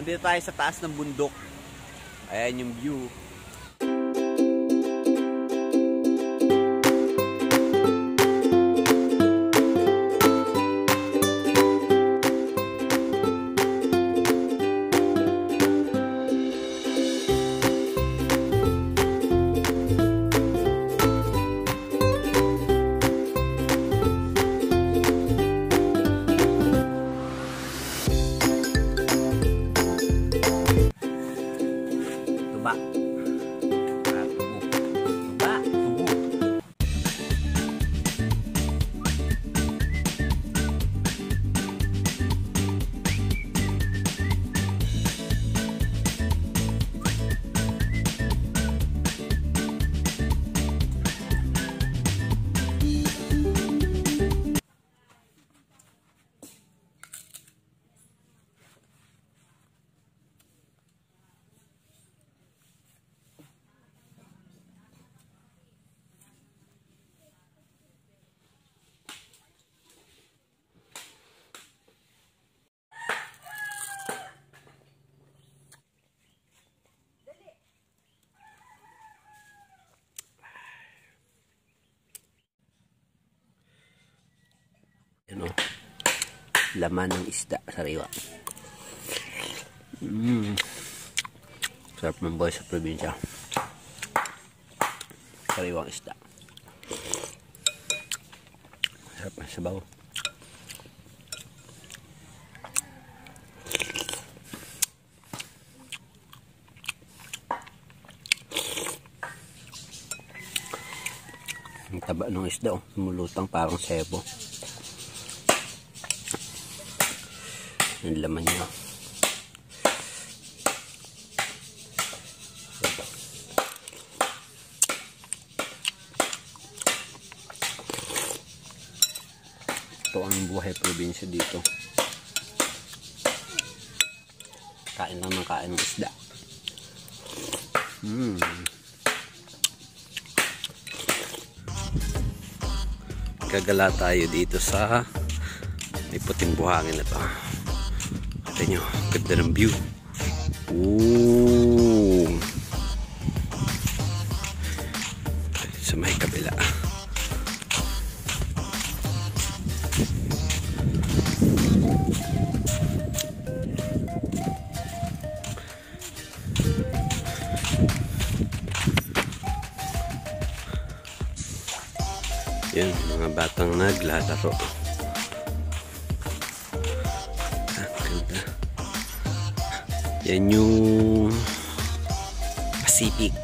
Andito tayo sa taas ng bundok. Ayan yung view. Ano, laman ng isda, sariwa. Sarap ng boy sa probinsya. Sariwang isda. Sarap ng sabaw. Ang taba ng isda, oh. Lumulutang parang sebo. Yung laman niya. Ito ang buhay probinsya dito. Kain lang ng kain ng isda. Gagala tayo dito sa may puting buhangin na to. Kita nyo, ganda ng view. Ooh. Sa may kabila. Yan, mga batang naglalaro. Yan yung Pacific.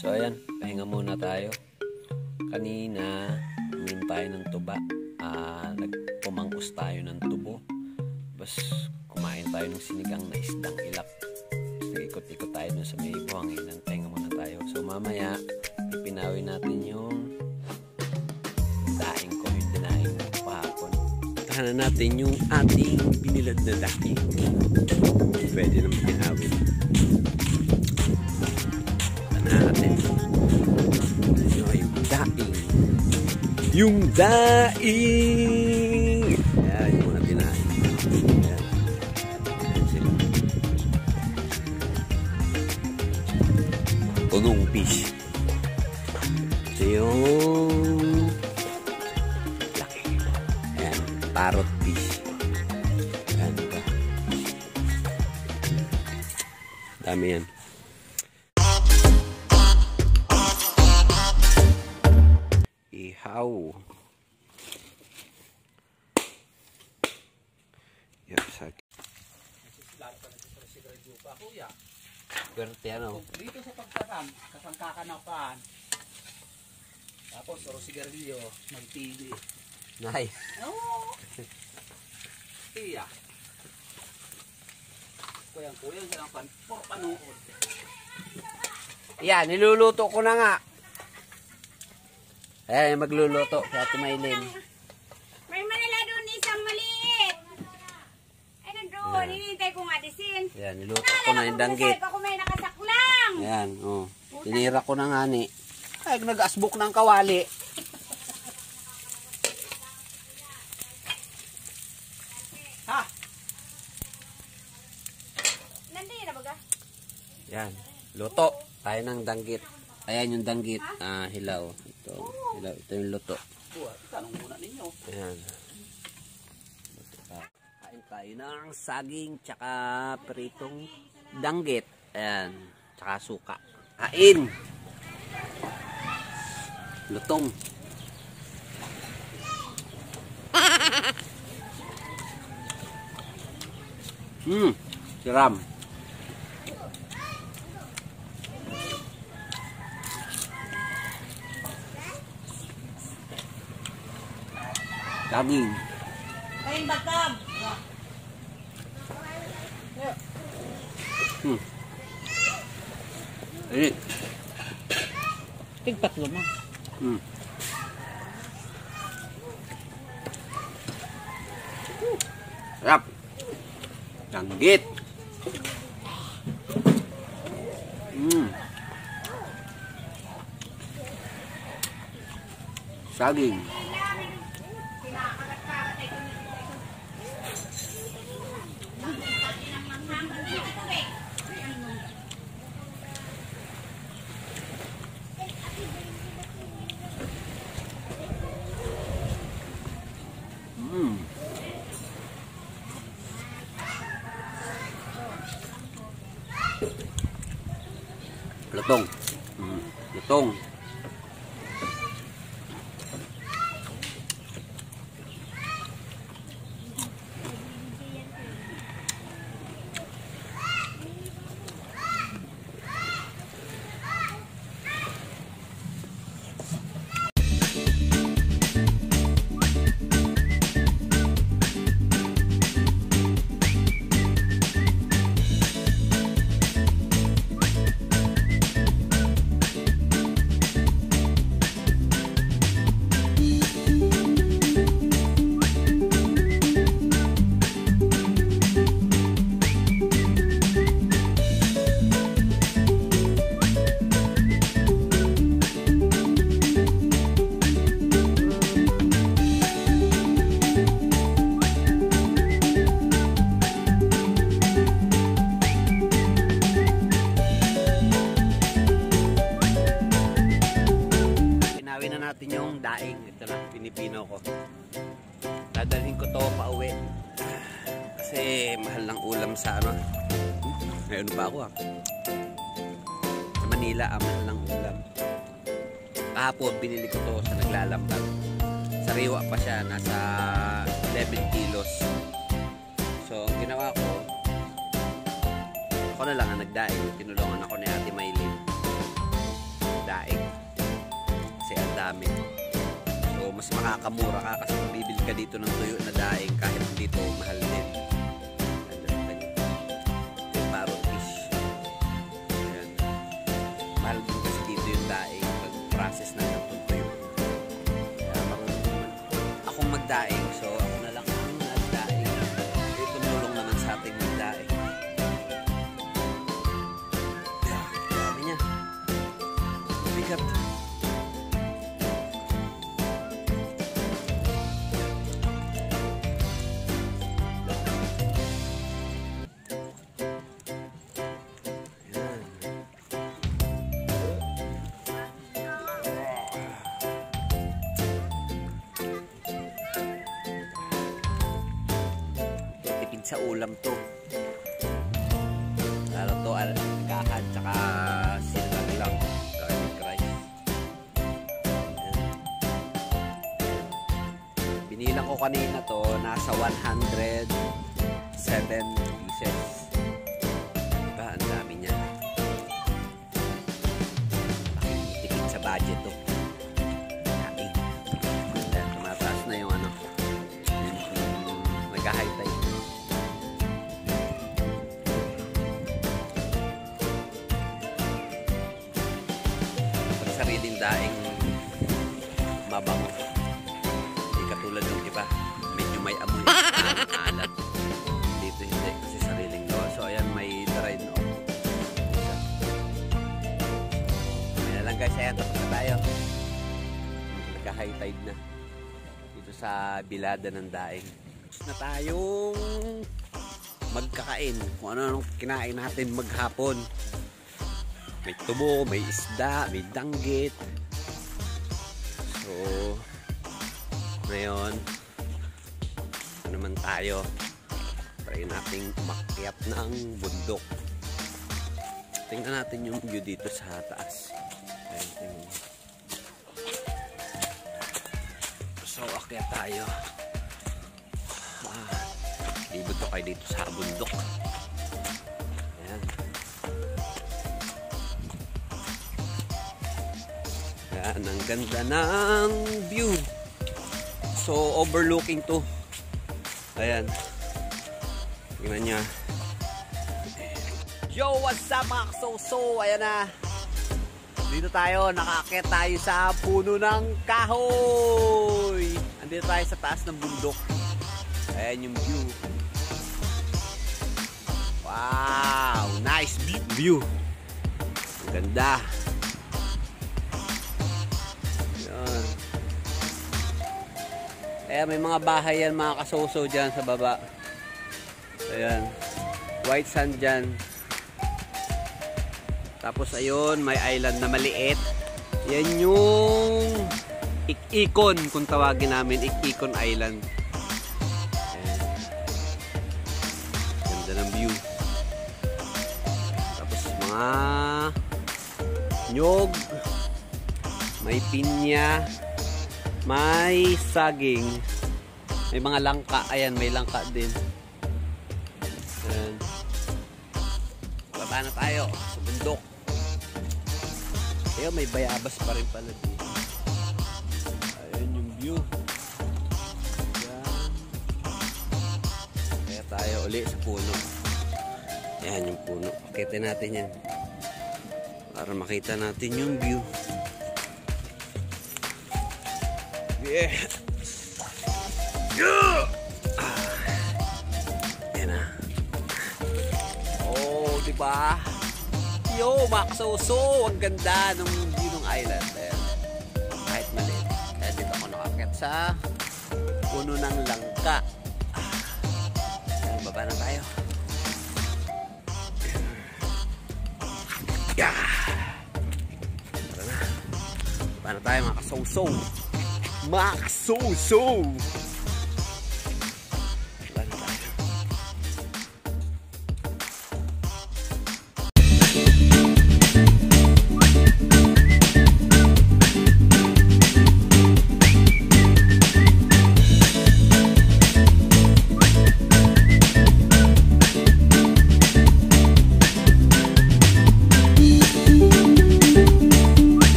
So ayan, pahinga muna tayo. Kanina, uminom tayo ng tuba. Nagpumangos tayo ng tubo. Bas, kumain tayo ng sinigang na isdang ilap. Nag-ikot-ikot tayo dun sa may buhanginan. Pahinga muna tayo. So mamaya, ipinawin natin yung daing ko, yung dinaing ng pahapon. Tahanan natin yung ating binilad na daing. Pwede naman pinawin. Natin yung daing. Yung daing. Ayan, yung mga dinaing. Ayan. Ayan sila. Punong fish. Ito yung laki. Ayan, parrot fish. Ayan ba? Dami yan. ihaw. Yan, saging. Pwerte ano? Dito sa pagsasam, kasangkakanapan. Tapos, soro sigarilyo, may TV. Nay. Oo. Iya. Kuyang-kuyang siya ng panood. Yan, niluluto ko na nga. Ayan, magluluto si Ate Maylin. May manila doon isang maliit. Ay, nandun. Hinihintay ko nga disin. Ayan, niluto ko na yung danggit. Ako may nakasaklang. Ayan, oh. Tinira ko na nga ni. Ay, nag-asbok ng kawali. Ha? Nandun na baga? Yan, luto. Tayo ng danggit. Ayan yung danggit. Hilaw. Ito, hilaw. Ito yung luto. Tanong muna ninyo. Ayan. Kain tayo ng saging tsaka pritong danggit. Ayan. Tsaka suka. Kain! Lutong. Siram. Saging. Kain bagkam. Eh. Tig-tatlo mo. Sarap. Danggit. Saging. Lutong. Lutong. Natin yung daing. Ito na, pinipino ko. Dadalhin ko to pa uwi. Kasi mahal ng ulam sa ano. Ngayon pa ako sa Manila, mahal ng ulam. Kahapon, binili ko to sa naglalambag. Sariwa pa siya, nasa 11 kilos. So, ang ginawa ko, ako na lang ang nagdaing. Tinulungan ako ni Ate Maylin. Daing. Kasi ang dami. So, mas makakamura ka kasi kung bibili ka dito ng tuyo na daing kahit dito, mahal din. Yung parrot fish. Ayan. Mahal din kasi dito yung daing pag-process na ng tuyo. Kaya akong magdaing, so ako na lang ang nagdaing. Tumulong naman sa ating magdaing. Dami niya. Bigat. Sa ulam to. Lalo to, alagahan, tsaka silang lang. Garlic rice. Ayan. Binilang ko kanina to, nasa 107 pieces. Diba, ang dami niya. Tikit sa budget to. Dami. Ayan, tumataas na yung ano. Nagka-high tide. Pag sariling daing mabango. Hindi katulad ng iba. Medyo may amoy. Alat. Dito hindi kasi sariling gawa. So ayan, may dry no. Ayan lang guys. Ayan, tapos na tayo. Nagka-high tide na. Dito sa bilada ng daing. Tapos na tayong magkakain. Kung ano kinain natin maghapon. May tubo, may isda, may danggit. So, ngayon, ano naman tayo? Try nating umakyat ng bundok. Tingnan natin yung view dito sa taas. Ayan, tingnan. So, akyat tayo. Libot ko kayo dito sa bundok. Ayan. Ayan, ang ganda ng view. So, overlooking to. Ayan. Tingnan niya. Yo, what's up mga kasoso? Ayan na. Dito tayo, nakaakyat tayo sa puno ng kahoy. Andito tayo sa taas ng bundok. Ayan yung view. Wow, nice view. Ang ganda. Ayan. Ayan, may mga bahay yan mga kasoso dyan sa baba. Ayan. White sand dyan. Tapos ayun, may island na maliit. Yan yung Ik-Ikon, kung tawagin namin, Ik-Ikon Island. Ayan. Ganda ng view. Tapos mga nyog, may pinya, may saging, may mga langka. Ayan, may langka din. Ayan. Baba na tayo sa bundok. Ayun, may bayabas pa rin pala dito. Ayun yung view. Ayan. Kaya tayo uli sa puno. Ayan yung puno. Akitin natin yan. Para makita natin yung view. Yeah! Yeah! Ayan na. Oh, diba? Yo, mga kasoso, ang ganda ng view ng island. Ayan. Kahit maliit. Kaya dito ako nakakit sa puno ng langka. Ayan, baba na tayo. Yeah! Tara na. Baba na tayo mga kasoso. Mga kasoso!